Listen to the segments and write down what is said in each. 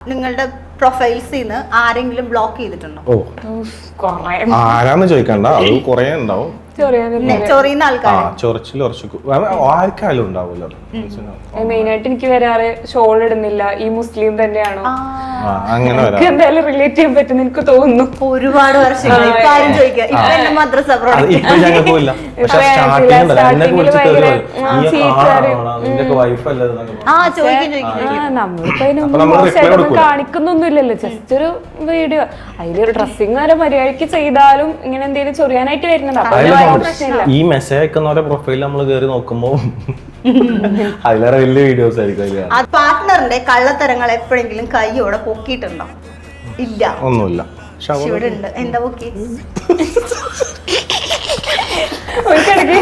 നിങ്ങളുടെ പ്രൊഫൈൽസിൽ നിന്ന് ആരെങ്കിലും ബ്ലോക്ക് ചെയ്തിട്ടുണ്ടോ? ആരാന്ന് ചോദിക്കണ്ട, അത് കുറെ ഉണ്ടാവും. ചൊറിയുന്ന ആൾക്കാർ ചൊറിച്ചിൽ ആർക്കായാലും ഉണ്ടാവില്ല. മെയിനായിട്ട് എനിക്ക് വരാറ് ഷോൾ ഇടുന്നില്ല, ഈ മുസ്ലിം തന്നെയാണോ അങ്ങനെ എന്തായാലും റിലേറ്റ് ചെയ്യാൻ പറ്റുന്ന എനിക്ക് തോന്നുന്നു. ഒരുപാട് വർഷങ്ങൾ മദ്രസ ഇപ്പൊ ഞങ്ങൾ പോയില്ല. പക്ഷെ നമ്മളിപ്പോ കാണിക്കുന്നൊന്നുമില്ലല്ലോ, ജസ്റ്റ് ഒരു വീഡിയോ. അതിലൊരു ഡ്രസ്സിങ് വരെ മര്യാദക്ക് ചെയ്താലും ഇങ്ങനെ എന്തെങ്കിലും ചൊറിയാനായിട്ട് വരുന്നുണ്ട്. അപ്പൊ ഈ മെസ്സേജ് അയക്കുന്നവരുടെ പ്രൊഫൈൽ നമ്മൾ കയറി നോക്കുമ്പോ അതിലേറെ വലിയ വീഡിയോസ് ആയിരിക്കും. പാർട്ട്ണറിന്റെ കള്ളത്തരങ്ങൾ എപ്പോഴെങ്കിലും കൈയോടെ പൊക്കിയിട്ടുണ്ടോ? ഇല്ല, ഒന്നുമില്ല. ഇവിടെ ഉണ്ട്. എന്താ പൊക്കി? ഒരിക്കടക്ക്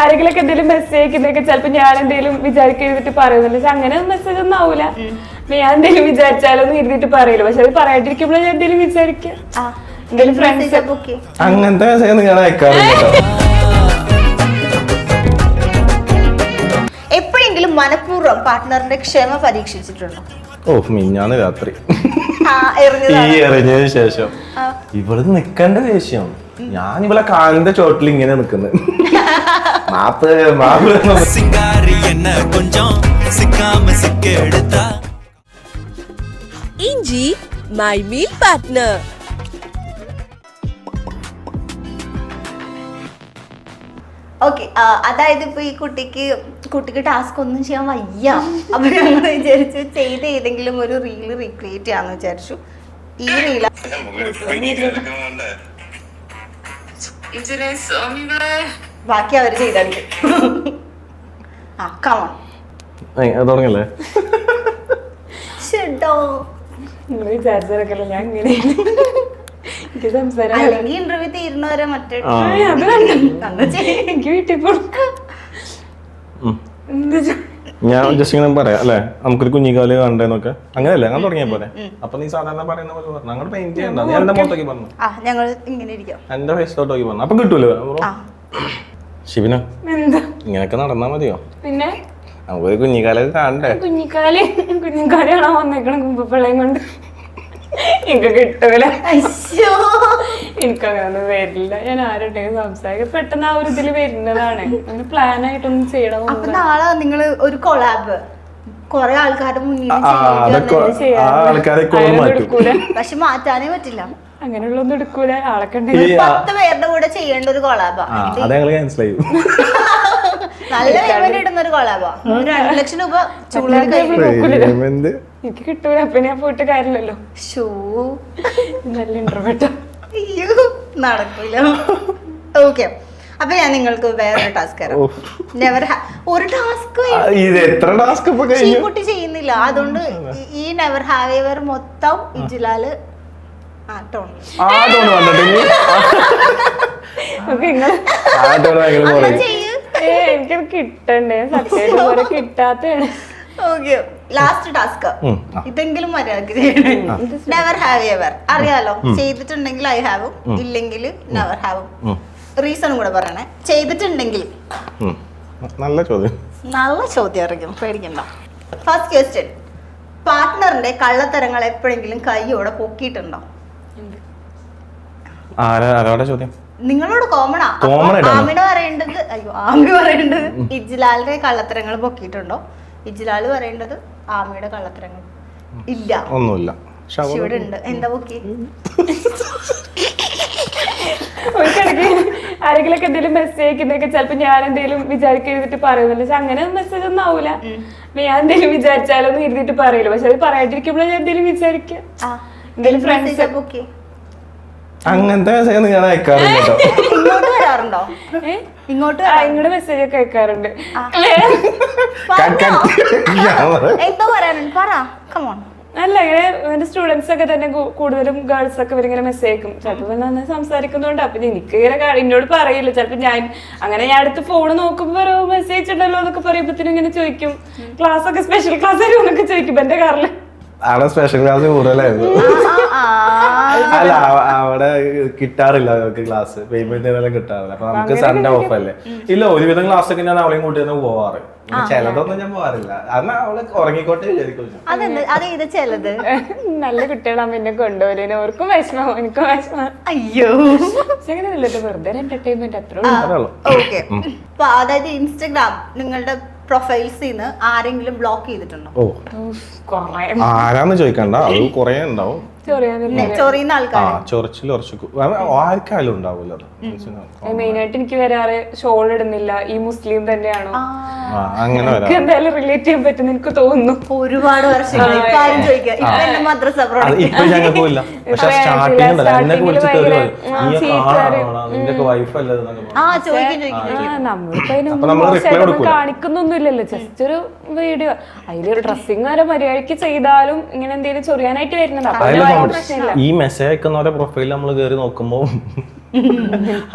ആരെങ്കിലും എന്തെങ്കിലും മെസ്സേജ് അയക്കുന്നതൊക്കെ ചിലപ്പോ ഞാൻ എന്തെങ്കിലും വിചാരിക്കരുതിട്ട് പറയുന്നില്ല. പക്ഷെ അങ്ങനെ മെസ്സേജ് ഒന്നും ആവൂല. ഞാൻ എന്തെങ്കിലും വിചാരിച്ചാലൊന്നും ഇരുന്നിട്ട് പറയില്ല. പക്ഷെ അത് പറയാണ്ടിരിക്കുമ്പോഴേ ഞാൻ എന്തെങ്കിലും വിചാരിക്കാം. എന്തെങ്കിലും ഫ്രണ്ട്സ് അങ്ങനത്തെ മെസ്സേജ് നിങ്ങൾ അയക്കാറില്ല. എപ്പോഴെങ്കിലും മനഃപൂർവ്വം പാർട്ട്ണറിന്റെ ക്ഷമ പരീക്ഷിച്ചിട്ടുണ്ടോ? മിഞ്ഞാന്ന് രാത്രി ഈ എറിഞ്ഞതിന് ശേഷം ഇവള് നിക്കണ്ട ദേഷ്യം. ഞാൻ ഇവളെ കാലിന്റെ ചോട്ടിൽ ഇങ്ങനെ നിക്കുന്നത്. ഇഞ്ചി മൈ മീൽ പാർട്ട്ണർ. ഓക്കെ, അതായത് ഇപ്പൊ ഈ കുട്ടിക്ക് ടാസ്ക് ഒന്നും ചെയ്യാൻ വയ്യ. അപ്പൊ ഞങ്ങൾ വിചാരിച്ചു ചെയ്ത് ഏതെങ്കിലും ഒരു റീല് റീക്രിയേറ്റ് ചെയ്യാന്ന് വിചാരിച്ചു. ഈ റീല ബാക്കി അവര് ചെയ്തായിരിക്കും. ആ കമോൺ തുടങ്ങല്ലേ. നിങ്ങൾ വിചാരിച്ചതൊക്കെയല്ല ഞാൻ ഇങ്ങനെ അല്ലെങ്കിൽ ഇന്റർവ്യൂ തീരുന്നവരെ മറ്റേ എനിക്ക് വീട്ടിൽ പോണം. ഞാൻ ജസ്റ്റ് ഇങ്ങനെ പറയാം അല്ലെ, നമുക്കൊരു കുഞ്ഞിക്കാല് കണ്ടെന്നൊക്കെ. അങ്ങനെയല്ലേ ഞാൻ തുടങ്ങിയ പോലെ. അപ്പൊ നീ സാധാരണ പറയുന്ന പോലെ പറഞ്ഞു. അങ്ങോട്ട് പെയിന്റ് ചെയ്യണ്ട, നീ എന്റെ മുഖത്തേക്ക് പറഞ്ഞു. ഞങ്ങൾ ഇങ്ങനെ ഇരിക്കാം, എന്റെ ഫേസിലോട്ടേക്ക് പറഞ്ഞു. അപ്പൊ കിട്ടൂലോ ശിവന. ഇങ്ങനൊക്കെ നടന്നാ മതിയോ? പിന്നെ നമുക്കൊരു കുഞ്ഞിക്കാലൊക്കെ കാണണ്ടേ? കുഞ്ഞിക്കാലാണ് വന്നേക്കണം കുമ്പപ്പിള്ളയും കൊണ്ട്. എനിക്ക് കിട്ടൂല, എനിക്കങ്ങനെ വരില്ല. ഞാൻ ആരുണ്ടെങ്കിലും സംസാരിക്കും. പെട്ടെന്ന് ആ ഒരു ഇതില് വരുന്നതാണ്. അങ്ങനെ പ്ലാൻ ആയിട്ടൊന്നും ചെയ്യണം. അപ്പൊ നാളെ നിങ്ങള് ഒരു കൊളാബ് കൊറേ ആൾക്കാരുടെ മുന്നിൽ പക്ഷെ മാറ്റാനേ പറ്റില്ല. അങ്ങനെയുള്ളൊന്നും എടുക്കൂല. ആളൊക്കെ 10 പേരുടെ കൂടെ ചെയ്യേണ്ട ഒരു കൊളാബാ. നല്ല പേയ്മെന്റ് ഇടുന്ന ഒരു കൊളാബാ. 2 ലക്ഷം രൂപ എനിക്ക് കിട്ടൂല. അപ്പൊ ഞാൻ പോയിട്ട് കാര്യമില്ലല്ലോ. നല്ല ഇന്റർവ്യൂ നടക്കൂല. ഓക്കെ, അപ്പൊ ഞാൻ നിങ്ങൾക്ക് വേറൊരു ടാസ്ക് തരാം. ഒരു ടാസ്ക് കുട്ടി ചെയ്യുന്നില്ല. അതുകൊണ്ട് ഈ നെവർ ഹാവ് എവർ മൊത്തം ഇജ്ലാല് എനിക്കത് കിട്ടണ്ടേ, സത്യം കിട്ടാത്തതാണ്. ലാസ്റ്റ് ടാസ്ക് ഇതെങ്കിലും മര്യാദക്ക് ചെയ്യണം. നെവർ ഹാവ് എവർ അറിയാലോ. ചെയ്തിട്ടുണ്ടെങ്കിൽ ഐ ഹാവും, ഇല്ലെങ്കിൽ നെവർ ഹാവും. റീസണും കൂടെ പറയണേ. ചെയ്തിട്ടുണ്ടെങ്കിൽ നല്ല ചോദ്യം അറിയിക്കും, പേടിക്കണ്ട. ഫസ്റ്റ് ക്വസ്റ്റ്യൻ, പാർട്ട്ണറിന്റെ കള്ളത്തരങ്ങൾ എപ്പോഴെങ്കിലും കൈയോടെ പൊക്കിയിട്ടുണ്ടോ? ചോദ്യം നിങ്ങളോട് കോമണാ. ആമിന പറയേണ്ടത് ഇജ്ലാലിന്റെ കള്ളത്തരങ്ങൾ പൊക്കിയിട്ടുണ്ടോ? ഇജ്ലാല് പറയേണ്ടത് ആമിയുടെ കള്ളത്തരങ്ങൾ. ഇല്ല, ഒന്നുമില്ല. ഇവിടെ ഉണ്ട്. എന്താ പൊക്കി? ഒരിക്കടക്ക് ആരെങ്കിലും എന്തെങ്കിലും മെസ്സേജ് അയക്കുന്നതൊക്കെ ചിലപ്പോ ഞാൻ എന്തെങ്കിലും വിചാരിക്കരുതിട്ട് പറയുന്നില്ല. പക്ഷെ അങ്ങനെ മെസ്സേജ് ഒന്നും ആവൂല. ഞാൻ എന്തെങ്കിലും വിചാരിച്ചാലൊന്നും ഇരുന്നിട്ട് പറയില്ല. പക്ഷെ അത് പറയാണ്ടിരിക്കുമ്പോഴേ ഞാൻ എന്തെങ്കിലും വിചാരിക്കാം. എന്തെങ്കിലും ഫ്രണ്ട്സ് പൊക്കി അങ്ങനത്തെ മെസ്സേജ് നിങ്ങൾ അയക്കാറില്ല. ഇങ്ങോട്ട് വരാറുണ്ടോ? ഇങ്ങോട്ട് മെസ്സേജ് ഒക്കെ അയക്കാറുണ്ട്. എന്തോ പറയാനുണ്ട്, പറ. കമോൺ. അല്ല, ഇങ്ങനെ എന്റെ സ്റ്റുഡൻസ് ഒക്കെ തന്നെ കൂടുതലും ഗേൾസ് ഒക്കെ ഇവരിങ്ങനെ മെസ്സേജ് അയക്കും. ചിലപ്പോൾ നന്നായി സംസാരിക്കുന്നുണ്ട്. അപ്പൊ എനിക്ക് ഇങ്ങനെ എന്നോട് പറയില്ല. ചിലപ്പോ ഞാൻ അടുത്ത് ഫോണ് നോക്കുമ്പോ മെസ്സേജ് ഉണ്ടല്ലോ എന്നൊക്കെ പറയുമ്പോഴത്തേനും ഇങ്ങനെ ചോദിക്കും. ക്ലാസ് ഒക്കെ സ്പെഷ്യൽ ക്ലാസ് എന്നൊക്കെ ചോദിക്കും എന്റെ കാറില്. സ്പെഷ്യൽ ക്ലാസ് കൂടുതലായിരുന്നു. അല്ല അവിടെ കിട്ടാറില്ല അവർക്ക് ക്ലാസ്, പേയ്മെന്റ് ഏതെല്ലാം കിട്ടാറില്ല. അപ്പൊ നമുക്ക് സൺഡേ ഓഫ് അല്ലേ. ഇല്ല, ഒരുവിധം ക്ലാസ് ഒക്കെ ഞാൻ അവളെയും കൂട്ടി തന്നെ പോവാറ്. ചിലതൊന്നും ഞാൻ പോവാറില്ല, കാരണം അവള് ഉറങ്ങിക്കോട്ടെ വിചാരിക്കും. അത് ചിലത് നല്ല കുട്ടികളാകുമ്പോ എന്നെ കൊണ്ടുപോലും ഓർക്കും വിഷമം, എനിക്കും വിഷമം. അയ്യോ, അങ്ങനെയല്ലോ, വെറുതെ എന്റർടൈൻമെന്റ് അത്ര. ഓക്കെ. അതായത് ഇൻസ്റ്റഗ്രാം നിങ്ങളുടെ പ്രൊഫൈൽസിൽ നിന്ന് ആരെങ്കിലും ബ്ലോക്ക് ചെയ്തിട്ടുണ്ടോ? ആരാന്ന് ചോദിക്കണ്ട, അത് കൊറേ ഉണ്ടാവും. ചൊറിയുന്ന ആൾക്കാർ ചൊറിച്ചിൽ ആർക്കായാലും ഉണ്ടാവൂല്ലോ. മെയിൻ ആയിട്ട് എനിക്ക് വരാറ് ഷോൾ ഇടുന്നില്ല, ഈ മുസ്ലിം തന്നെയാണോ, അങ്ങനെ എന്തായാലും റിലേറ്റ് ചെയ്യാൻ പറ്റുന്ന എനിക്ക് തോന്നുന്നു. ഒരുപാട് വർഷങ്ങൾ മദ്രസ ഇപ്പൊ ഞങ്ങൾക്ക് പോയില്ല, പക്ഷെ സ്റ്റാർട്ടിങ് കാണിക്കുന്നൊന്നുമില്ലല്ലോ, ജസ്റ്റ് ഒരു വീഡിയോ. അതിലൊരു ഡ്രസ്സിങ് വരെ മര്യാദക്ക് ചെയ്താലും ഇങ്ങനെ എന്തെങ്കിലും ചൊറിയാനായിട്ട് വരുന്നുണ്ട്. ഈ മെസ്സേജ് അയക്കുന്നവരെ പ്രൊഫൈൽ നമ്മൾ കയറി നോക്കുമ്പോ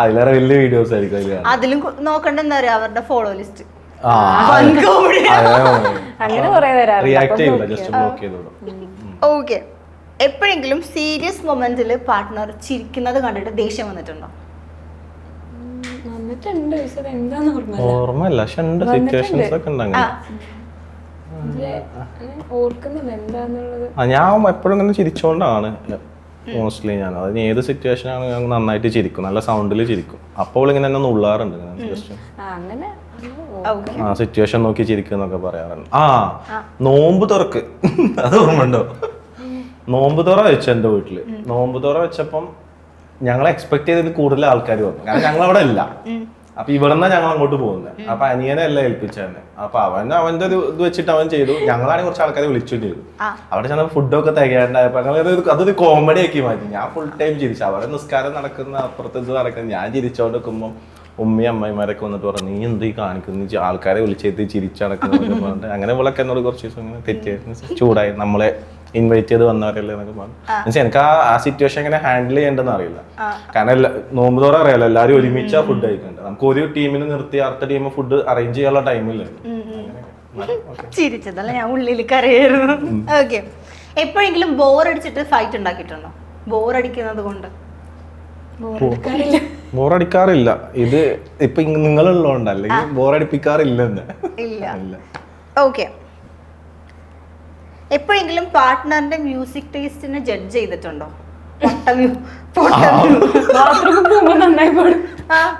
അതിലേറെ വലിയ വീഡിയോസ് ആയിരിക്കും. അതിലും നോക്കണ്ട എന്താ പറയാ, അവരുടെ ഫോളോ ലിസ്റ്റ് അങ്ങനെ കുറെ റിയാക്ട് ചെയ്യില്ല, ജസ്റ്റ് ബ്ലോക്ക് ചെയ്തോളൂ. ഓക്കെ. എപ്പോഴെങ്കിലും സീരിയസ് മൊമെന്റിൽ പാർട്ട്ണർ ചിരിക്കുന്നത് കണ്ടിട്ട് ദേഷ്യം വന്നിട്ടുണ്ടോ? ഓർമ്മയില്ല, പക്ഷെ ഉണ്ട്, സിറ്റുവേഷൻസ് ഒക്കെ ഉണ്ട് അങ്ങനെ. ഞാൻ എപ്പോഴും ഇങ്ങനെ ചിരിച്ചോണ്ടാണ് മോസ്റ്റ്ലി. ഞാൻ അതിന് ഏത് സിറ്റുവേഷൻ ആണ് ഞാൻ നന്നായിട്ട് ചിരിക്കും, നല്ല സൗണ്ടിൽ ചിരിക്കും. അപ്പോൾ ഇങ്ങനെ എന്നെ നുള്ളാറുണ്ട്, സിറ്റുവേഷൻ നോക്കി ചിരിക്കുന്നൊക്കെ പറയാറുണ്ട്. നോമ്പ് തുറക്ക് അത് ഓർമ്മ ഉണ്ടോ? നോമ്പ് തുറ വെച്ചു എന്റെ വീട്ടില്. നോമ്പ് തുറ വെച്ചപ്പം ഞങ്ങൾ എക്സ്പെക്ട് ചെയ്തതിൽ കൂടുതൽ ആൾക്കാർ വന്നു, കാരണം ഞങ്ങൾ അവിടെ ഇല്ല. അപ്പൊ ഇവിടുന്ന് ഞങ്ങൾ അങ്ങോട്ട് പോകുന്നത്. അപ്പൊ അനിയനെ എല്ലാം ഏൽപ്പിച്ചതന്നെ. അപ്പൊ അവന്റെ ഒരു ഇത് വെച്ചിട്ട് അവൻ ചെയ്തു. ഞങ്ങളാണെങ്കിൽ കുറച്ച് ആൾക്കാരെ വിളിച്ചു ചെയ്തു. അവിടെ ചെന്ന ഫുഡൊക്കെ തികയാണ്ടായപ്പോ അതൊരു കോമഡി ആക്കി മാറ്റി. ഞാൻ ഫുൾ ടൈം ചിരിച്ചു. അവരെ നിസ്കാരം നടക്കുന്ന അപ്പുറത്ത് ഇത് നടക്കുന്ന ഞാൻ ചിരിച്ചോണ്ട് നിൽക്കുമ്പോൾ ഉമ്മയും അമ്മമാരൊക്കെ വന്നിട്ട് പറഞ്ഞു, നീ എന്ത് കാണിക്കുന്നു, ആൾക്കാരെ വിളിച്ചെത്തി ചിരിച്ചടക്കുന്നൊക്കെ പറഞ്ഞിട്ട് അങ്ങനെ ഇവളൊക്കെ എന്നോട് കുറച്ച് ദിവസം ഇങ്ങനെ തെറ്റി ചൂടായി, നമ്മളെ ഇൻവൈറ്റ് ചെയ്ത് വന്നവരല്ലേ എന്നൊക്കെ പറഞ്ഞു. എന്നുവെച്ചാൽ എനിക്ക് ആ സിറ്റുവേഷൻ എങ്ങനെ ഹാൻഡിൽ ചെയ്യേണ്ടെന്ന് അറിയില്ല. കാരണം നോമ്പ് തോറ അറിയാലോ, എല്ലാവരും ഒരുമിച്ചാ ഫുഡ് കഴിക്കണ്ട. നമുക്ക് ഒരു ടീമിന് നിർത്തി അടുത്ത ടീം ഫുഡ് അറേഞ്ച് ചെയ്യാനുള്ള ടൈമില്ല. ചിരിച്ചതല്ല, ഞാൻ ഉള്ളിൽ കരയായിരുന്നു. ഓക്കെ. എപ്പോഴെങ്കിലും ബോറടിച്ചിട്ട് ഫൈറ്റ് ഉണ്ടാക്കിയിട്ടുണ്ടോ? ബോറടിക്കുന്നത് കൊണ്ട് ബോറടിക്കാറില്ല. ഇത് ഇപ്പൊ നിങ്ങളുള്ളതുകൊണ്ട്, അല്ലെങ്കിൽ ബോറടിപ്പിക്കാറില്ലെന്ന് ഇല്ല. ഓക്കെ. എപ്പോഴെങ്കിലും പാർട്ട്ണറിന്റെ മ്യൂസിക് ടേസ്റ്റിനെ ജഡ്ജ് ചെയ്തിട്ടുണ്ടോ?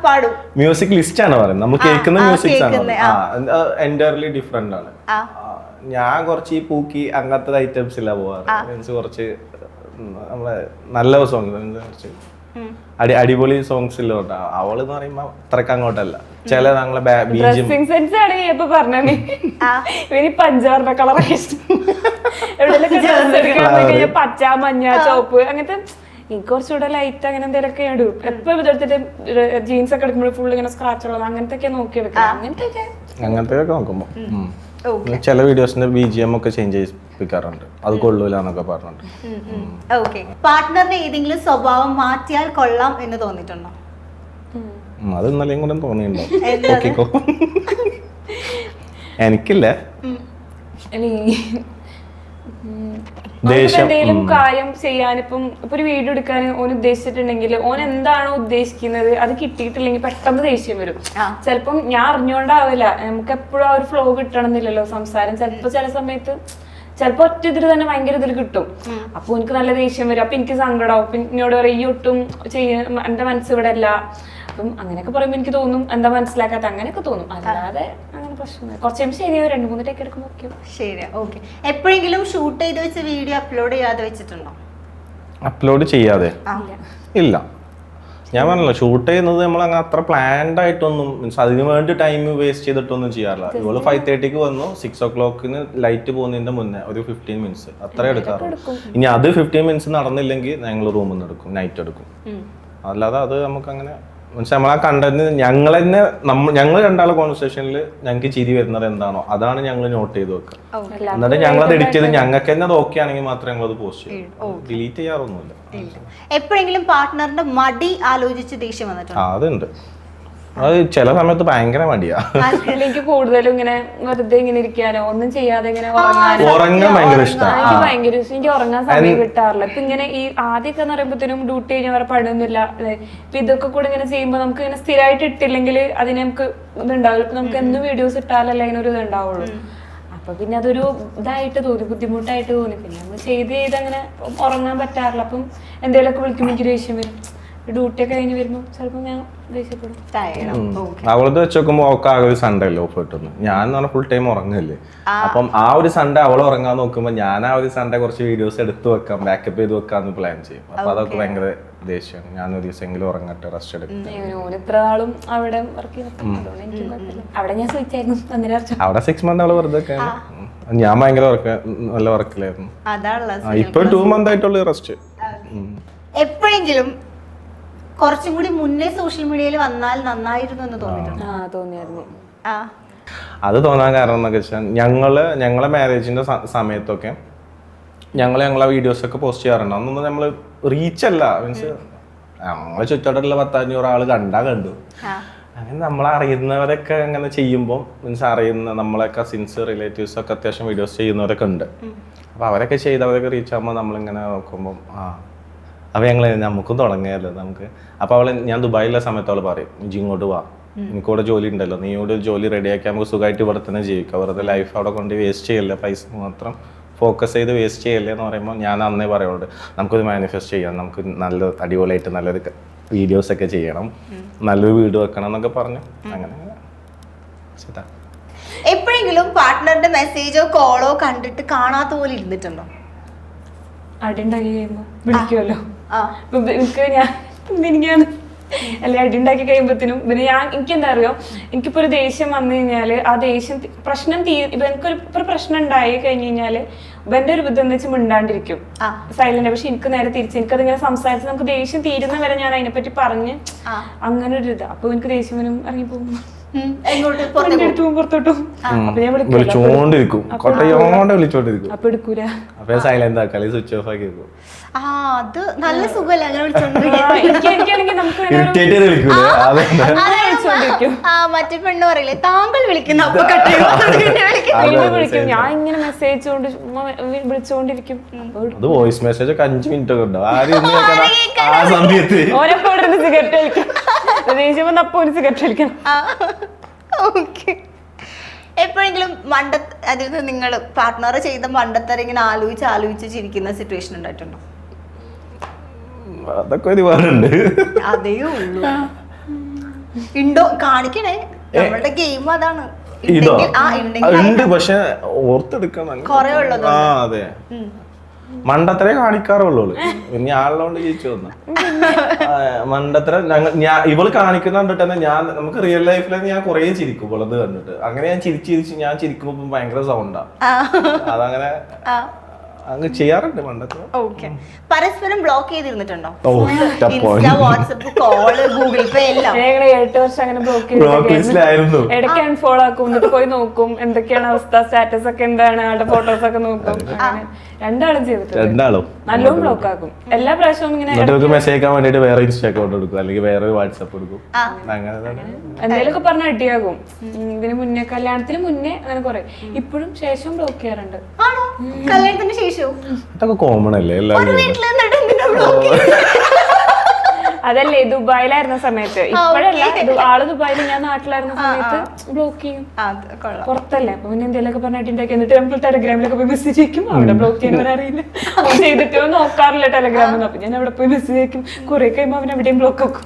പാടും. മ്യൂസിക് ലിസ്റ്റ് ആണ് പറയുന്നത്, നമ്മൾ കേൾക്കുന്ന മ്യൂസിക് ആണ് എൻറ്റയർലി ഡിഫറെന്റ് ആണ്. ഞാൻ കുറച്ച് ഈ പൂക്കി അങ്ങനത്തെ ഐറ്റംസിലാ പോവാറ്. കുറച്ച് നമ്മളെ നല്ല സോങ്, കുറച്ച് അടിപൊളി സോങ്സ് ഇല്ലോട്ടാ. അവള് എന്ന് പറയുമ്പോ അത്രക്ക് അങ്ങോട്ടല്ല. ചില ഞങ്ങളെ പഞ്ചാറിന്റെ കളറൊക്കെ എവിടെയെങ്കിലും പച്ച മഞ്ഞ ചോപ്പ് അങ്ങനത്തെ. എനിക്ക് കുറച്ചുകൂടെ ലൈറ്റ് അങ്ങനെ എന്തെങ്കിലുമൊക്കെ ഇടും. എപ്പോഴും വിചാരിച്ചിട്ട് ജീൻസ് ഒക്കെ എടുക്കുമ്പോൾ ഫുൾ ഇങ്ങനെ സ്ക്രാച്ച് ഉള്ളത് അങ്ങനത്തെ നോക്കിയെടുക്കാം. അങ്ങനത്തെ നോക്കുമ്പോ ചില വീഡിയോസിന്റെ BGM ഒക്കെ ചേഞ്ച് ചെയ്യിപ്പിക്കാറുണ്ട്, അത് കൊള്ളൂല എന്നൊക്കെ പറഞ്ഞിട്ട്. പാർട്ട്ണറിന്റെ ഏതെങ്കിലും സ്വഭാവം മാറ്റിയാൽ കൊള്ളാം എന്ന് തോന്നിയിട്ടുണ്ടോ? അത് ഇന്നലെയും കൂടെ തോന്നിയിട്ടുണ്ടോ? എനിക്കില്ല. എന്തെങ്കിലും കാര്യം ചെയ്യാനിപ്പം ഇപ്പൊ ഒരു വീഡിയോ എടുക്കാൻ ഓൻ ഉദ്ദേശിച്ചിട്ടുണ്ടെങ്കിൽ ഓൻ എന്താണോ ഉദ്ദേശിക്കുന്നത് അത് കിട്ടിയിട്ടില്ലെങ്കിൽ പെട്ടെന്ന് ദേഷ്യം വരും. ചിലപ്പം ഞാൻ അറിഞ്ഞോണ്ടാവില്ല, നമുക്ക് എപ്പോഴും ആ ഒരു ഫ്ലോ കിട്ടണമെന്നില്ലല്ലോ സംസാരം. ചിലപ്പോ ചില സമയത്ത് ചിലപ്പോ ഒറ്റ ഇതിൽ തന്നെ ഭയങ്കര ഇതിൽ കിട്ടും. അപ്പൊ എനിക്ക് നല്ല ദേഷ്യം വരും. അപ്പൊ എനിക്ക് സങ്കടമാവും. പിന്നെ എന്നോട് പറയും, ഈ ഒട്ടും എന്റെ മനസ്സ് ഇവിടെ അല്ല. അപ്പം അങ്ങനെയൊക്കെ പറയുമ്പോ എനിക്ക് തോന്നും എന്താ മനസ്സിലാക്കാത്ത, അങ്ങനെയൊക്കെ തോന്നും. അല്ലാതെ അങ്ങനെ പ്രശ്നമില്ല. കുറച്ച് കഴിയുമ്പോൾ ശരിയാവും, 2-3 ടേക്ക് എടുക്കുമ്പോൾ ശരി. ഓക്കെ. എപ്പോഴെങ്കിലും ഷൂട്ട് ചെയ്ത് വെച്ച വീഡിയോ അപ്ലോഡ് ചെയ്യാതെ വെച്ചിട്ടുണ്ടോ? അപ്ലോഡ് ചെയ്യാതെ ഇല്ല. ഞാൻ പറഞ്ഞല്ലോ, ഷൂട്ട് ചെയ്യുന്നത് നമ്മൾ അങ്ങനെ അത്ര പ്ലാൻഡ് ആയിട്ടൊന്നും, മീൻസ് അതിന് വേണ്ടി ടൈം വേസ്റ്റ് ചെയ്തിട്ടൊന്നും ചെയ്യാറില്ല. ഇവള് 5:30 വന്നു, 6 o'clock ലൈറ്റ് പോകുന്നതിന്റെ മുന്നേ ഒരു 15 minutes അത്ര എടുക്കാറുള്ളൂ. ഇനി അത് 15 minutes നടന്നില്ലെങ്കിൽ ഞങ്ങൾ റൂമിൽ നിന്ന് എടുക്കും, നൈറ്റ് എടുക്കും. അല്ലാതെ അത് നമുക്ക് അങ്ങനെ മീൻസ് നമ്മളാ കണ്ടന്റ് ഞങ്ങൾ രണ്ടാളെ കോൺവെർസേഷനിൽ ഞങ്ങൾക്ക് ചിരി വരുന്നത് എന്താണോ അതാണ് ഞങ്ങൾ നോട്ട് ചെയ്ത് വെക്കുക. എന്നിട്ട് ഞങ്ങൾ അത് എഡിറ്റ് ചെയ്ത് ഞങ്ങൾക്ക് തന്നെ അത് ഓക്കെ ആണെങ്കിൽ മാത്രമേ ഞങ്ങൾ അത് പോസ്റ്റ് ചെയ്യൂ. ഡിലീറ്റ് ചെയ്യാറൊന്നുമില്ല. എപ്പോഴെങ്കിലും പാർട്ട്ണറിന്റെ മടി ആലോചിച്ച് ദേഷ്യം വന്നിട്ടുണ്ടോ? അതുണ്ട്. അത് ചില സമയത്ത് ഭയങ്കര മടിയാ. എനിക്ക് കൂടുതലും ഇങ്ങനെ വെറുതെ ഇങ്ങനെ ഇരിക്കാനോ ഒന്നും ചെയ്യാതെ ഇങ്ങനെ ഉറങ്ങാൻ ഭയങ്കര ഇഷ്ടമാണ്. എനിക്ക് ഭയങ്കര ഇഷ്ടം. എനിക്ക് ഉറങ്ങാൻ സമയം കിട്ടാറില്ല. ഇപ്പൊ ഇങ്ങനെ ഈ ആദ്യമൊക്കെ എന്ന് പറയുമ്പോഴത്തേനും ഡ്യൂട്ടി കഴിഞ്ഞാൽ വേറെ പണിയൊന്നുമില്ല. ഇപ്പൊ ഇതൊക്കെ കൂടെ ഇങ്ങനെ ചെയ്യുമ്പോൾ നമുക്ക് ഇങ്ങനെ സ്ഥിരമായിട്ട് ഇട്ടില്ലെങ്കിൽ അതിന് നമുക്ക് ഇതുണ്ടാവില്ല. ഇപ്പൊ നമുക്ക് എന്നും വീഡിയോസ് ഇട്ടാലല്ലേ അതിനൊരു ഇതുണ്ടാവുള്ളൂ. അപ്പൊ പിന്നെ അതൊരു ഇതായിട്ട് തോന്നി, ബുദ്ധിമുട്ടായിട്ട് തോന്നി. പിന്നെ നമ്മൾ ചെയ്ത് അങ്ങനെ ഉറങ്ങാൻ പറ്റാറില്ല. അപ്പം എന്തെങ്കിലുമൊക്കെ വിളിക്കുമ്പോൾ എനിക്ക് ദേഷ്യം വരും. ഡ്യൂട്ടി ഒക്കെ കഴിഞ്ഞ് വരുമ്പോൾ ചിലപ്പോൾ ഞാൻ ദേഷ്യപ്പെടും. അവളത് വെച്ച് നോക്കുമ്പോ അവൾക്ക് ആകെ ഒരു സൺഡേ അല്ലേ ഓഫ് കിട്ടുന്നു. ഞാൻ എന്ന് പറഞ്ഞാൽ ഫുൾ ടൈം ഉറങ്ങല്ലേ. അപ്പം ആ ഒരു സൺഡേ അവൾ ഉറങ്ങാൻ നോക്കുമ്പോ ഞാൻ ആ ഒരു സൺഡേ കുറച്ച് വീഡിയോസ് എടുത്തു വെക്കാം, ബാക്കപ്പ് ചെയ്ത് വെക്കാന്ന് പ്ലാൻ ചെയ്യും. അപ്പൊ അതൊക്കെ ഭയങ്കര ദേഷ്യമാണ്. ഞാൻ ഒരു ദിവസമെങ്കിലും ഉറങ്ങട്ടെ, റെസ്റ്റ് എടുക്കും. ഇത്ര നാളും അവിടെ വർക്ക് അവിടെ ഞാൻ ചോദിച്ചായിരുന്നു. അവിടെ 6 months അവള് വെറുതെ ഞാൻ ഭയങ്കര നല്ല വർക്കിലായിരുന്നു. ഇപ്പൊ 2 months ആയിട്ടുള്ള റെസ്റ്റ്. എപ്പോഴെങ്കിലും കുറച്ചും കൂടി മുന്നേ സോഷ്യൽ മീഡിയയിൽ വന്നാൽ നന്നായിരുന്നു എന്ന് തോന്നിയായിരുന്നു. അത് തോന്നാൻ കാരണം എന്നൊക്കെ വെച്ചാൽ ഞങ്ങളെ മാരേജിന്റെ സമയത്തൊക്കെ ഞങ്ങളെ വീഡിയോസ് ഒക്കെ പോസ്റ്റ് ചെയ്യാറുണ്ട്. അന്നൊന്നും നമ്മള് റീച്ച് അല്ല, മീൻസ് നമ്മളെ ചുറ്റോട്ടുള്ള 10-500 ആള് കണ്ടു. അങ്ങനെ നമ്മളെ അറിയുന്നവരൊക്കെ അങ്ങനെ ചെയ്യുമ്പോൾ മീൻസ് അറിയുന്ന നമ്മളെ കസിൻസ് റിലേറ്റീവ്സ് ഒക്കെ അത്യാവശ്യം വീഡിയോസ് ചെയ്യുന്നവരൊക്കെ ഉണ്ട്. അപ്പൊ അവരൊക്കെ ചെയ്തവരൊക്കെ റീച്ച് ആകുമ്പോൾ നമ്മളിങ്ങനെ നോക്കുമ്പോൾ അപ്പൊ നമുക്കും തുടങ്ങിയല്ലോ നമുക്ക്. അപ്പൊ ഞാൻ ദുബായിലുള്ള സമയത്ത് അവള് പറയും, ഇജ്ജ് ഇങ്ങോട്ട് വാ, എനിക്കിവിടെ ജോലി ഉണ്ടല്ലോ, നീ ഇവിടെ ജോലി റെഡിയാക്കി നമുക്ക് സുഖമായിട്ട് ഇവിടെ തന്നെ ജീവിക്കാം, വെറുതെ ലൈഫ് അവിടെ കൊണ്ട് വേസ്റ്റ് ചെയ്യല്ലേ, പൈസ മാത്രം ഫോക്കസ് ചെയ്ത് വേസ്റ്റ് ചെയ്യല്ലേ എന്ന് പറയുമ്പോൾ ഞാൻ അന്നേ പറയുള്ളൂ, നമുക്കൊരു മാനിഫെസ്റ്റ് ചെയ്യാം, നമുക്ക് നല്ല അടിപൊളിയായിട്ട് നല്ലൊരു വീഡിയോസ് ഒക്കെ ചെയ്യണം, നല്ലൊരു വീട് വെക്കണം എന്നൊക്കെ പറഞ്ഞു. അങ്ങനെ എപ്പോഴെങ്കിലും പാർട്ട്ണറുടെ മെസ്സേജോ കോളോ കണ്ടിട്ട് കാണാത്ത പോലെ ഇരുന്നിട്ടുണ്ടോ? അടിയുണ്ടാക്കി കഴിയുമ്പോ വിളിക്കുമല്ലോ. എനിക്ക് ഞാൻ അല്ലെ അടിയുണ്ടാക്കി കഴിയുമ്പോഴത്തേനും പിന്നെ എനിക്കെന്താ അറിയോ, എനിക്കിപ്പോ ഒരു ദേഷ്യം വന്നു കഴിഞ്ഞാല് ആ ദേഷ്യം പ്രശ്നം ഇപ്പൊ എനിക്കൊരു പ്രശ്നം ഉണ്ടായി കഴിഞ്ഞു കഴിഞ്ഞാല് എന്റെ ഒരു ബുദ്ധി എന്ന് വെച്ചാൽ മിണ്ടാണ്ടിരിക്കും, സൈലന്റ്. പക്ഷെ എനിക്ക് നേരെ തിരിച്ച് എനിക്കതിങ്ങനെ സംസാരിച്ച് നമുക്ക് ദേഷ്യം തീരുന്ന വരെ ഞാൻ അതിനെപ്പറ്റി പറഞ്ഞ് അങ്ങനെ ഒരു ഇത്. അപ്പൊ എനിക്ക് ദേഷ്യം വരും, ഇറങ്ങി പോകും, പുറത്തോട്ടും. അപ്പൊ ഞാൻ വിളിച്ചോണ്ടിരിക്കും, അപ്പൊ എടുക്കൂല, അപ്പൊ സൈലന്റ് ആക്കാല് സ്വിച്ച് ഓഫ് ആക്കി വെക്കും. അത് നല്ല സുഖല്ലേ അങ്ങനെ മറ്റേ പെണ്ണ് പറയില്ലേ താങ്കൾ വിളിക്കുന്ന വിളിക്കും. ഞാൻ ഇങ്ങനെ മെസ്സേജ് വിളിച്ചോണ്ടിരിക്കും. അത് വോയിസ് മെസ്സേജ് ഒക്കെ 5 minutes ഒക്കെ ഉണ്ടാവും. ആ സമയത്ത് ഓരോ സിഗരറ്റ് കഴിക്കും, ദേഷ്യം അപ്പൊ ഒരു സിഗരറ്റ് കഴിക്കണം. എപ്പോഴെങ്കിലും അതിൽ നിങ്ങൾ പാർട്ട്ണർ ചെയ്ത മണ്ടത്തരം ഇങ്ങനെ ആലോചിച്ച് ചിരിക്കുന്ന സിറ്റുവേഷൻ ഉണ്ടായിട്ടുണ്ടോ? അതൊക്കെ ഒരുപാടുണ്ട്. അതേ ഉള്ളൂ. ഉണ്ടോ? കാണിക്കണേ, നമ്മളുടെ ഗെയിം അതാണ്. ഉണ്ട്, പക്ഷെ ഓർത്തെടുക്കണം. കൊറേ ഉള്ളത്. അതെ, മണ്ടത്തരേ കാണിക്കാറുള്ളൂ. പിന്നെ ആളുകൊണ്ട് ജയിച്ചു വന്ന മണ്ടത്തരം ഇവള് കാണിക്കുന്ന കണ്ടിട്ട് തന്നെ നമുക്ക് റിയൽ ലൈഫിൽ ഞാൻ കുറേ ചിരിക്കും ഇവളത് കണ്ടിട്ട്. അങ്ങനെ ഞാൻ ഞാൻ ചിരിക്കുമ്പോ ഭയങ്കര സൗണ്ടാ. അതങ്ങനെ അങ്ങ് ചെയ്യാറുണ്ട് മണ്ടത്തരം. പരസ്പരം ബ്ലോക്ക് ചെയ്തിരുന്നിട്ടുണ്ടോ? വാട്സ്ആപ്പ്, കോള്, ഗൂഗിൾ പേ എല്ലാം 8 വർഷം അങ്ങനെ ബ്ലോക്ക് ചെയ്തിരുന്നു. ഇടയ്ക്ക് അൺഫോളോ ആക്കും, എന്നിട്ട് പോയി നോക്കും എന്തൊക്കെയാണ് അവസ്ഥ, സ്റ്റാറ്റസ് ഒക്കെ എന്താണ്, ആളുടെ ഫോട്ടോസ് ഒക്കെ നോക്കും. അങ്ങനെ രണ്ടാളും ചെയ്തിട്ടുണ്ട്. നല്ലോണം ബ്ലോക്ക് ആക്കും. എല്ലാ പ്രാവശ്യവും ഇങ്ങനെ മെസ്സേജ് അയക്കാൻ വേണ്ടിട്ട് വേറെ ഇൻസ്റ്റ അക്കൗണ്ട് എടുക്കും, അല്ലെങ്കിൽ വേറെ വാട്സ്ആപ്പ് എടുക്കും. എന്തെങ്കിലുമൊക്കെ പറഞ്ഞ അടിയാകും. ഇതിന് മുന്നേ, കല്യാണത്തിന് മുന്നേ അങ്ങനെ കുറെ, ഇപ്പോഴും ശേഷം ബ്ലോക്ക് ചെയ്യാറുണ്ട്. കല്യാണത്തിന് ശേഷം അതൊക്കെ കോമൺ അല്ലേ എല്ലാവരും? അതല്ലേ ദുബായിലായിരുന്ന സമയത്ത്, ഇപ്പോഴല്ല, ആള് ദുബായിൽ ഞാൻ നാട്ടിലായിരുന്ന സമയത്ത് ബ്ലോക്ക് ചെയ്യും. പുറത്തല്ലേ, അപ്പൊ പിന്നെ എന്തെങ്കിലുമൊക്കെ പറഞ്ഞിട്ടുണ്ടാക്കി, എന്നിട്ട് നമ്മൾ ടെലഗ്രാമിലൊക്കെ പോയി മെസ്സേജ് അയക്കും. അവിടെ ബ്ലോക്ക് ചെയ്യുന്നവർ അറിയില്ല, ചെയ്തിട്ടോ നോക്കാറില്ല ടെലഗ്രാമിൽ. അപ്പൊ ഞാൻ അവിടെ പോയി മെസ്സേജ് അയക്കും. കുറെ കഴിയുമ്പോ അവൻ എവിടെയും ബ്ലോക്ക് വെക്കും.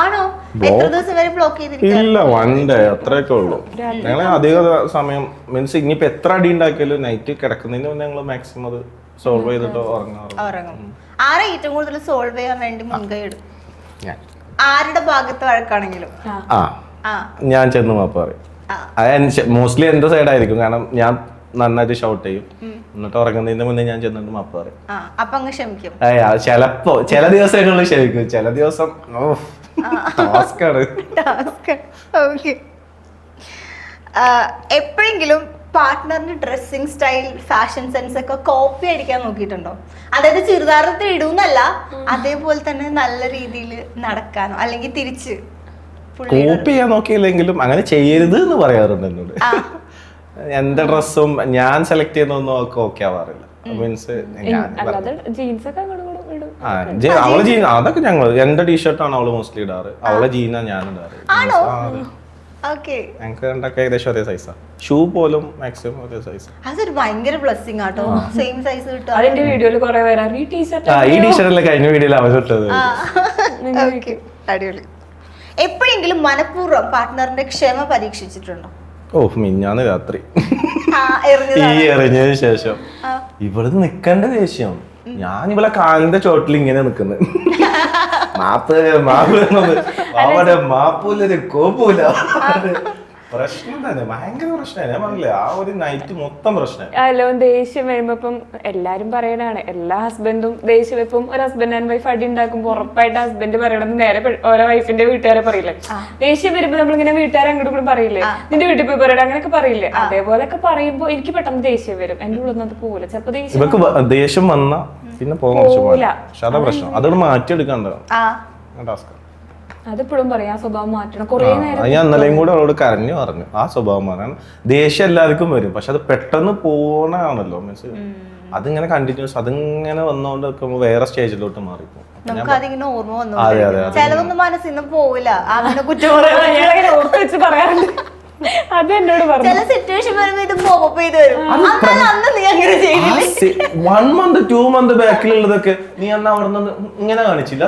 ആണോ? എത്ര ദിവസം വരെ ബ്ലോക്ക് ചെയ്തിരിക്കും? ഇല്ല, 1 day അത്രയൊക്കെ ഉള്ളൂ. ഞങ്ങള് അധിക സമയം മീൻസ് ഇനിയിപ്പോ എത്ര അടി ഉണ്ടാക്കിയാലും നൈറ്റ് കിടക്കുന്നതിന് മുന്നേ ഞങ്ങള് മാക്സിമം അത് സോൾവ് ചെയ്തിട്ട് ഉറങ്ങും. ആരാ ഏറ്റവും കൂടുതൽ സോൾവ് ചെയ്യാൻ വേണ്ടി മുൻകൈ എടുക്കും? ആരുടെ ഭാഗത്ത് വഴക്കാണെങ്കിലും ഞാൻ ചെന്ന് മാപ്പ് പറയും. മോസ്റ്റ്ലി എന്റെ സൈഡായിരിക്കും, കാരണം ഞാൻ നന്നായിട്ട് ഷൗട്ട് ചെയ്യും. എന്നിട്ട് ഉറങ്ങുന്നതിന്റെ മുന്നേ ഞാൻ ചെന്നിട്ട് മാപ്പ് പറയും. ചിലപ്പോ ചില ദിവസങ്ങളിൽ ക്ഷമിക്കും, ചില ദിവസം എപ്പോഴെങ്കിലും പാർട്ട്ണറിന്റെ ഡ്രസ്സിംഗ് സ്റ്റൈൽ, ഫാഷൻ സെൻസ് ഒക്കെ കോപ്പി അടിക്കാൻ നോക്കിയിട്ടുണ്ടോ? അതായത് ചുരിദാറത്തിൽ ഇടുന്നല്ല, അതേപോലെ തന്നെ നല്ല രീതിയിൽ നടക്കാനോ അല്ലെങ്കിൽ തിരിച്ച് കോപ്പി ചെയ്യാൻ നോക്കിയില്ലെങ്കിലും അങ്ങനെ ചെയ്യരുത് എന്ന് പറയാറുണ്ട് എന്നോട്. എന്റെ ഡ്രസ്സും ഞാൻ സെലക്ട് ചെയ്യുന്നൊന്നും ഒക്കെ ഓക്കെ ആവാറില്ല. മീൻസ് അല്ലാതെ ജീൻസ് ഒക്കെ അങ്ങോട്ടും ഇങ്ങോട്ടും ഇടും. അവളെ ജീൻ അതൊക്കെ ഞങ്ങൾ എന്റെ ടീഷർട്ടാണ് അവള് മോസ്റ്റ്ലി ഇടാറ്, അവളെ ജീനാ ഞാൻ ഇടാറ്. ഞങ്ങൾക്ക് രണ്ടൊക്കെ ഏകദേശം ഒരേ സൈസാ. ഷൂ പോലും മാക്സിമം ഒരേ സൈസ്. അതൊരു ഭയങ്കര ബ്ലെസ്സിങ് ആട്ടോ, സെയിം സൈസ് കിട്ടും. അതിന്റെ വീഡിയോയിൽ കുറെ പേരാണ് ഈ ടീഷർട്ട് ഈ ടീഷർട്ടല്ലേ കഴിഞ്ഞ വീഡിയോയിൽ അവരിട്ടത്. അടിപൊളി. എപ്പോഴെങ്കിലും മനഃപൂർവ്വം പാർട്ട്ണറിന്റെ ക്ഷമ പരീക്ഷിച്ചിട്ടുണ്ടോ? ഓ, മിഞ്ഞാന്ന് രാത്രി ഈ എറിഞ്ഞതിന് ശേഷം ഇവളത് നിക്കണ്ട ദേഷ്യം. ഞാൻ ഇവളെ കാലിന്റെ ചോട്ടിൽ ഇങ്ങനെ നിക്കുന്നത്, മാപ്പ് മാപ്പൂല കോപ്പൂല. പ്രശ്നം തന്നെ, ഭയങ്കര പ്രശ്നമാണ്. ഞാൻ പറഞ്ഞില്ലേ, ആ ഒരു നൈറ്റ് മൊത്തം പ്രശ്നം. അല്ലോ ദേഷ്യം വരുമ്പോ ഇപ്പം എല്ലാരും പറയണാണ്, എല്ലാ ഹസ്ബൻഡും ദേഷ്യം ഇപ്പം ഒരു ഹസ്ബൻഡ് ആൻഡ് വൈഫ് അടി ഉണ്ടാക്കുമ്പോ ഉറപ്പായിട്ട് ഹസ്ബൻഡ് പറയണത് നേരെ ഓരോ വൈഫിന്റെ വീട്ടുകാരെ പറയില്ലേ. ദേഷ്യം വരുമ്പോ നമ്മളിങ്ങനെ വീട്ടുകാരെ അങ്ങോട്ടും കൂടി പറയില്ലേ, നിന്റെ വീട്ടിൽ പോയി പറയണം അങ്ങനെയൊക്കെ പറയില്ലേ. അതേപോലെയൊക്കെ പറയുമ്പോ എനിക്ക് പെട്ടെന്ന് ദേഷ്യം വരും, എന്റെ ഉള്ളിൽ നിന്ന് അത് പോകില്ല. ചിലപ്പോ ദേഷ്യം വന്ന പിന്നെ പോകില്ല. പക്ഷെ അതാ പ്രശ്നം, അതോട് മാറ്റിയെടുക്കണ്ടോ ടാസ്ക്. അതിപ്പോഴും പറയാം, ആ സ്വഭാവം മാറ്റണം. കുറെ നേരം ഞാൻ ഇന്നലെയും കൂടെ അവളോട് കരഞ്ഞു പറഞ്ഞു ആ സ്വഭാവം മാറാൻ. ദേഷ്യം എല്ലാവർക്കും വരും, പക്ഷെ അത് പെട്ടെന്ന് പോണാണല്ലോ. മീൻസ് അതിങ്ങനെ കണ്ടിന്യൂസ് അതിങ്ങനെ വന്നോണ്ട് നിൽക്കുമ്പോൾ വേറെ സ്റ്റേജിലോട്ട് മാറിപ്പോ. നമുക്ക് അതിങ്ങനെ ഓർമ്മ വന്നു, ചിലതൊന്നും മനസ്സിൽ നിന്ന് പോവില്ല. അങ്ങനെ കുറ്റം ഓർത്ത് വെച്ച് പറയാറുണ്ട്. അത് എന്നോട് പറഞ്ഞു. ചില സിറ്റുവേഷൻ വരുമ്പോ ഇത് പോപ്പ് ചെയ്ത് വരും. അന്ന് നീ അങ്ങനെ ചെയ്തില്ലേ? 1 month 2 month ബാക്കിലുള്ളതൊക്കെ നീ അന്ന് അവിടെ നിന്ന് ഇങ്ങനെ കാണിച്ചില്ല.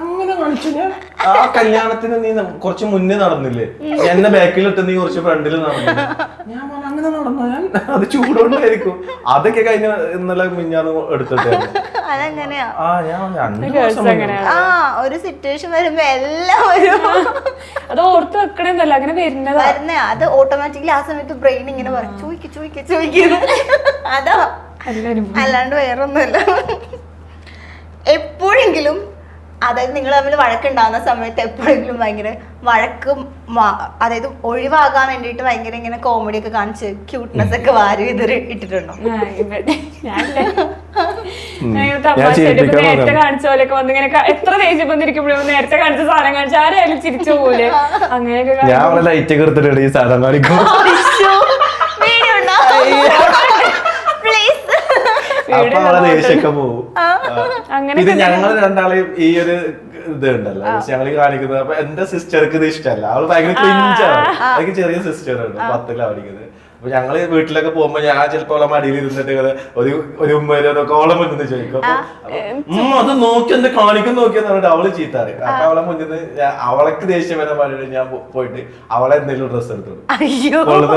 അങ്ങനെ കാണിച്ചു. ഞാൻ ആ കല്യാണത്തിന് നീ കുറച്ച് മുന്നേ നടന്നില്ലേ, എന്നെ ബാക്കിലിട്ട് നീ കുറച്ച് ഫ്രണ്ടിൽ നടന്നില്ല. ഞാൻ അങ്ങനെ നടന്നു. ഞാൻ അത് ചൂടുകൊണ്ടായിരിക്കും. അതൊക്കെ കഴിഞ്ഞ ഇന്നലെ മിഞ്ഞാന്ന് എടുത്തിട്ട് അതെങ്ങനെയാ? ഒരു സിറ്റുവേഷൻ വരുമ്പോ എല്ലാം വരും. അത് ഓർത്ത് വെക്കണമെന്നല്ല, അങ്ങനെ വരുന്നതാ. അത് ഓട്ടോമാറ്റിക്കലി ആ സമയത്ത് ബ്രെയിൻ ഇങ്ങനെ പറയും, ചോദിക്കുന്നു. അതാ, അല്ലാണ്ട് വേറൊന്നുമല്ല. എപ്പോഴെങ്കിലും, അതായത് നിങ്ങൾ തമ്മിൽ വഴക്കുണ്ടാവുന്ന സമയത്ത് എപ്പോഴെങ്കിലും ഭയങ്കര വഴക്കും, അതായത് ഒഴിവാകാൻ വേണ്ടിട്ട് ഭയങ്കര ഇങ്ങനെ കോമഡി ഒക്കെ കാണിച്ച് ക്യൂട്ട്നെസ് ഒക്കെ വാരി വിതറി ഇട്ടിട്ടുണ്ടോ? നേരത്തെ കാണിച്ച പോലെയൊക്കെ വന്ന് ഇങ്ങനെ എത്ര ദേഷ്യം വന്നിരിക്കുമ്പോഴും നേരത്തെ കാണിച്ച സാധനം കാണിച്ച ആരായാലും ചിരിച്ചു പോലെ അങ്ങനെയൊക്കെ ഇത് ഞങ്ങൾ രണ്ടാളെയും ഈ ഒരു ഇത് ഉണ്ടല്ലോ ഞങ്ങൾ കാണിക്കുന്നത്. അപ്പൊ എന്റെ സിസ്റ്റർക്ക് ഇത് ഇഷ്ടമല്ല, അവള് ഭയങ്കര ക്രിഞ്ചാണ്. എനിക്ക് ചെറിയ സിസ്റ്റർ ഉണ്ട്, 10ലാ പഠിക്കുന്നത്. അപ്പൊ ഞങ്ങള് വീട്ടിലൊക്കെ പോകുമ്പോ ഞാൻ ചിലപ്പോ അവളെ മടിയിൽ ഇരുന്നിട്ട് ഒരു ഉമ്മയൊക്കെ അവളെ മുന്നിൽ നിന്ന് ചോദിക്കും. അപ്പൊ അത് നോക്കി എന്താ കാണിക്കും നോക്കിയെന്ന് പറഞ്ഞിട്ട് അവള് ചീത്താറ്. അപ്പൊ അവളെ മുന്നിൽ നിന്ന് അവളക്ക് ദേഷ്യം വരാൻ പാടില്ല, ഞാൻ പോയിട്ട് അവളെ എന്തെങ്കിലും ഡ്രസ്സ് എടുത്തോളൂ,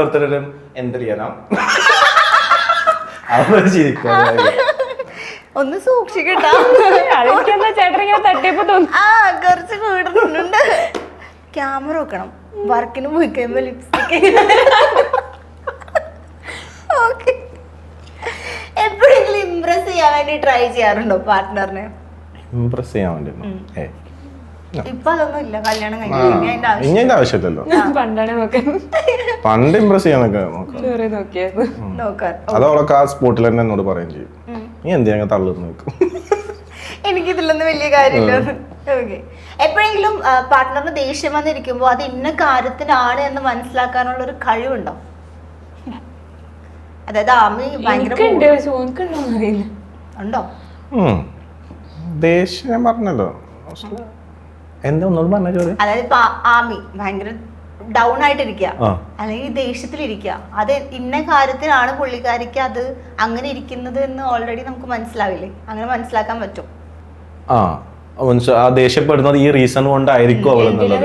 എടുത്തിട്ട് എന്ത് ചെയ്യാനാ അവള് ചിരിക്കും. ഒന്ന് സൂക്ഷിക്കട്ടോ, കുറച്ച് കൂടുന്നുണ്ട്. ക്യാമറ വെക്കണം, വർക്കിന് പോയി കഴിയുമ്പോ ലിപ്സ്റ്റിക്. ഓക്കെ. എപ്പോഴെങ്കിലും ഇംപ്രസ് ചെയ്യാൻ വേണ്ടി ട്രൈ ചെയ്യാറുണ്ടോ പാർട്ട്ണറിനെ? ഇംപ്രസ് ചെയ്യാൻ വേണ്ടി ഇപ്പൊ അതൊന്നും ഇല്ല, കല്യാണം കഴിഞ്ഞ ആവശ്യമില്ലല്ലോ. പണ്ട് ഇംപ്രസ് ചെയ്യാനൊക്കെ നോക്കാം. അതവളൊക്കെ ആ സ്പോട്ടിൽ തന്നെ എന്നോട് പറയുകയും ചെയ്യും, നീ എന്തിനാ തള്ളുന്നു നോക്കും. എനിക്കിതിലൊന്നും വലിയ കാര്യമില്ല. ഓക്കെ. എപ്പോഴെങ്കിലും പാർട്ട്ണറിന് ദേഷ്യം വന്നിരിക്കുമ്പോ അത് ഇന്ന കാര്യത്തിനാണ് എന്ന് മനസ്സിലാക്കാനുള്ള ഒരു കഴിവുണ്ടോ? അതായത് ആമി ഭയങ്കര ഉണ്ടോ? ദേഷ്യം ഞാൻ പറഞ്ഞല്ലോ, എന്താ ഒന്നോട് പറഞ്ഞ ചോദ്യം. അതായത് ഇപ്പൊ ആമി ഭയങ്കര ഡൗൺ ആയിട്ടിരിക്കുക, അല്ലെങ്കിൽ ദേഷ്യത്തിലിരിക്കുക, അത് ഇന്ന കാര്യത്തിനാണ് പുള്ളിക്കാരിക്ക് അത് അങ്ങനെ ഇരിക്കുന്നത് എന്ന് ഓൾറെഡി നമുക്ക് മനസ്സിലാവില്ലേ? അങ്ങനെ മനസ്സിലാക്കാൻ പറ്റും. ആ ദേഷ്യപ്പെടുന്നത് ഈ റീസൺ കൊണ്ടായിരിക്കും അവളെന്നുള്ളത്.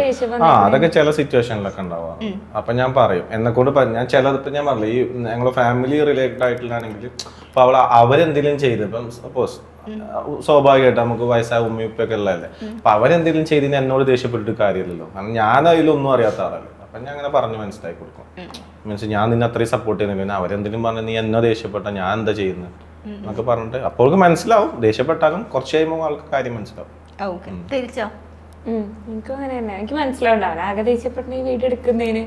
അതൊക്കെ ചില സിറ്റുവേഷനിലൊക്കെ ഉണ്ടാവാം. അപ്പൊ ഞാൻ പറയും, എന്നെക്കൊണ്ട് ഞാൻ ചിലതിപ്പോ ഞാൻ പറഞ്ഞില്ല, ഈ ഞങ്ങളെ ഫാമിലി റിലേറ്റഡ് ആയിട്ടുള്ളതാണെങ്കിൽ ഇപ്പൊ അവരെന്തെങ്കിലും ചെയ്ത്, ഇപ്പം സപ്പോസ് സ്വാഭാവികമായിട്ട് നമുക്ക് വയസ്സായ ഉമ്മയൊക്കെ ഉള്ളതല്ലേ, അപ്പൊ അവരെന്തെങ്കിലും ചെയ്തിന് എന്നോട് ദേഷ്യപ്പെട്ടിട്ട് കാര്യമില്ലല്ലോ, കാരണം ഞാൻ അതിലൊന്നും അറിയാത്ത ആളല്ലേ. അപ്പൊ ഞാൻ അങ്ങനെ പറഞ്ഞ് മനസ്സിലാക്കി കൊടുക്കും. മീൻസ് ഞാൻ നിന്നെ അത്രയും സപ്പോർട്ട് ചെയ്യുന്നില്ല, പിന്നെ അവരെന്തെങ്കിലും പറഞ്ഞാൽ നീ എന്നെ ദേഷ്യപ്പെട്ട ഞാൻ എന്താ ചെയ്യുന്നത് എന്നൊക്കെ പറഞ്ഞിട്ട് അപ്പോൾ മനസ്സിലാവും. ദേഷ്യപ്പെട്ടാലും കുറച്ച് കഴിയുമ്പോൾ ആൾക്ക് കാര്യം മനസ്സിലാവും. തിരിച്ചോ? എനിക്കും അങ്ങനെ തന്നെ, എനിക്ക് മനസ്സിലാവുണ്ടാവില്ല. ആകെ ദേഷ്യപ്പെട്ട വീഡിയോ എടുക്കുന്നതിന്,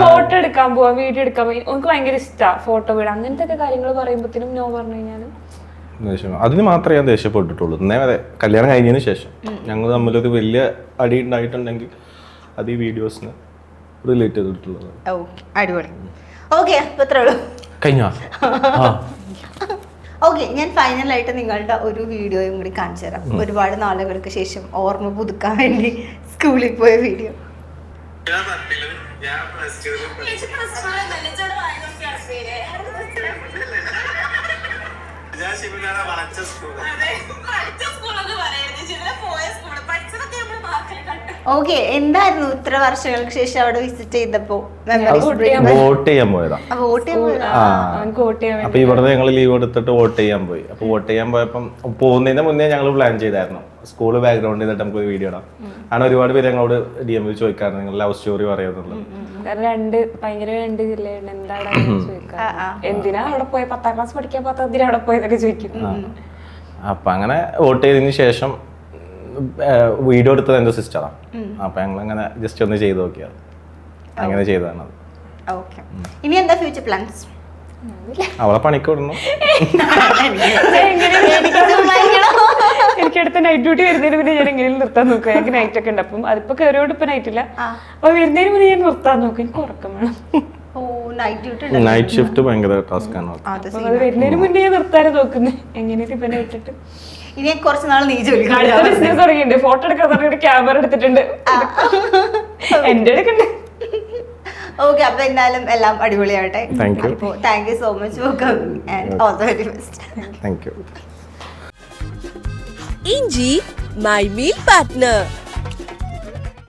ഫോട്ടോ എടുക്കാൻ പോവാ, വീഡിയോ എടുക്കാൻ പോയി, എനിക്ക് ഭയങ്കര ഇഷ്ടമാണ് ഫോട്ടോ വീട്, അങ്ങനത്തെ ഒക്കെ കാര്യങ്ങൾ പറയുമ്പോഴത്തേനും നോ പറഞ്ഞു കഴിഞ്ഞാലും അതിന് മാത്രമേ ഞാൻ ദേഷ്യപ്പെട്ടിട്ടുള്ളൂ. നേരെ കല്യാണം കഴിഞ്ഞതിന് ശേഷം ഞങ്ങൾ തമ്മിലൊരു വലിയ അടി ഉണ്ടായിട്ടുണ്ടെങ്കിൽ അത് ഈ വീഡിയോസിന് റിലേറ്റ് ചെയ്തിട്ടുള്ളത്. ഓക്കെ, അടിപൊളി. ഓക്കെ, അപ്പൊ അത്രേ ഉള്ളൂ. കഴിഞ്ഞോ? ഓക്കെ, ഞാൻ ഫൈനലായിട്ട് നിങ്ങളുടെ ഒരു വീഡിയോയും കൂടി കാണിച്ചു തരാം. ഒരുപാട് നാളുകൾക്ക് ശേഷം ഓർമ്മ പുതുക്കാൻ വേണ്ടി സ്കൂളിൽ പോയ വീഡിയോ. ഓക്കെ, എന്തായിരുന്നു ഇത്ര വർഷങ്ങൾക്ക് ശേഷം അവിടെ വിസിറ്റ് ചെയ്തപ്പോ വോട്ട് ചെയ്യാൻ പോയതാ. അവൻക്ക് വോട്ട് ചെയ്യാൻ അപ്പൊ ഇവിടെ ഞങ്ങൾ ലീവ് എടുത്തിട്ട് വോട്ട് ചെയ്യാൻ പോയി. അപ്പൊ വോട്ട് ചെയ്യാൻ പോയപ്പം പോകുന്നതിന് മുന്നേ ഞങ്ങൾ പ്ലാൻ ചെയ്തായിരുന്നു സ്കൂള് ബാക്ക്ഗ്രൗണ്ട് ചെയ്തിട്ട് നമുക്ക് ഒരു വീഡിയോ ഇടാം. ആണ് ഒരുപാട് പേര് ഞങ്ങളോട് DM ചോദിക്കാറുണ്ട് നിങ്ങൾ ലവ് സ്റ്റോറി പറയുന്നുള്ളത്. കാരണം ഭയങ്കര 2 ജില്ലയുണ്ട്, എന്താണ് ചോദിക്കാം, എന്തിനാ അവിടെ പോയ 10ാം ക്ലാസ് പഠിക്കാൻ പറ്റാ എന്തിനാ അവിടെ പോയതൊക്കെ ചോദിക്കും. അപ്പൊ അങ്ങനെ വോട്ട് ചെയ്തതിന് ശേഷം വീഡിയോ എടുത്തത് എന്റെ സിസ്റ്ററാണ്. അപ്പൊ ഞങ്ങൾ അങ്ങനെ ജസ്റ്റ് ഒന്ന് ചെയ്ത് നോക്കിയത്, അങ്ങനെ ചെയ്തതാണ് അത്. ഓക്കെ, ഇനി എന്താ ഫ്യൂച്ചർ പ്ലാൻസ്? അവളെ പണിക്ക് വിടണം. എനിക്ക് അടുത്ത നൈറ്റ് ഡ്യൂട്ടി വരുന്നതിന് പിന്നെ ഞാൻ എങ്ങനെയും നിർത്താൻ നോക്കുക. എനിക്ക് നൈറ്റ് ഒക്കെ ഉണ്ട്. അപ്പം അതിപ്പോ കയറിയോണ്ട് ഇപ്പൊ നൈറ്റ് ഇല്ല. അപ്പൊ വരുന്നതിന് മുന്നേ ഞാൻ നിർത്താൻ നോക്കും. എനിക്ക് ഉറക്കം വേണം. നൈറ്റ് ഷിഫ്റ്റ് ഭയങ്കര ടാസ്ക് ആണ്. അത് വരുന്നതിന് മുന്നേ ഞാൻ നിർത്താനും നോക്കുന്നത്. എങ്ങനെയൊക്കെ ഇപ്പൊ ഇട്ടിട്ട് ഇനി കുറച്ച് നാൾ നീ ജോലി ബിസിനസ് തുടങ്ങിയിട്ടുണ്ട്. ഫോട്ടോ എടുക്കാൻ തുടങ്ങിയിട്ട് ക്യാമറ എടുത്തിട്ടുണ്ട്. എന്റെ എടുക്കണ്ടേ. ഓക്കെ, അപ്പൊ എന്തായാലും എല്ലാം അടിപൊളിയാവട്ടെ. Thank you so much for coming and all the very best. Thank you. Inji, my meal partner.